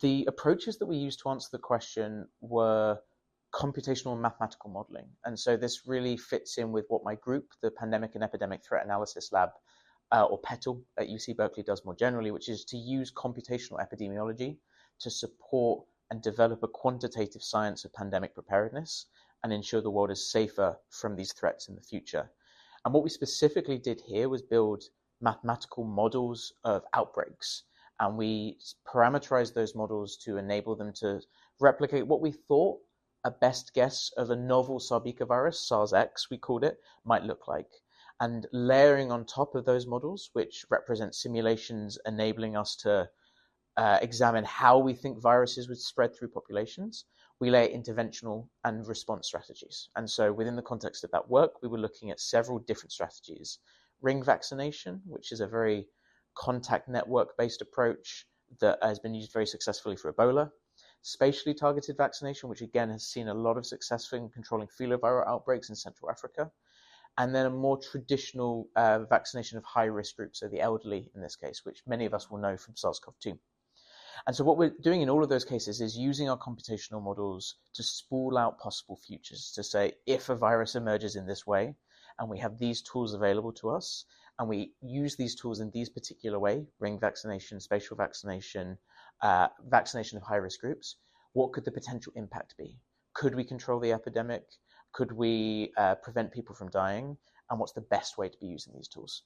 The approaches that we used to answer the question were computational and mathematical modeling. And so this really fits in with what my group, the Pandemic and Epidemic Threat Analysis Lab, or PETAL at UC Berkeley, does more generally, which is to use computational epidemiology to support and develop a quantitative science of pandemic preparedness and ensure the world is safer from these threats in the future. And what we specifically did here was build mathematical models of outbreaks. And we parameterized those models to enable them to replicate what we thought a best guess of a novel Sarbika virus, SARS-X we called it, might look like. And layering on top of those models, which represent simulations enabling us to examine how we think viruses would spread through populations, we lay interventional and response strategies. And so within the context of that work, we were looking at several different strategies. Ring vaccination, which is a very contact network-based approach that has been used very successfully for Ebola. Spatially targeted vaccination, which again has seen a lot of success in controlling filoviral outbreaks in Central Africa. And then a more traditional vaccination of high-risk groups, so the elderly in this case, which many of us will know from SARS-CoV-2. And so what we're doing in all of those cases is using our computational models to spool out possible futures, to say if a virus emerges in this way, and we have these tools available to us, and we use these tools in these particular way, ring vaccination, spatial vaccination, vaccination of high-risk groups, what could the potential impact be? Could we control the epidemic? Could we prevent people from dying? And what's the best way to be using these tools?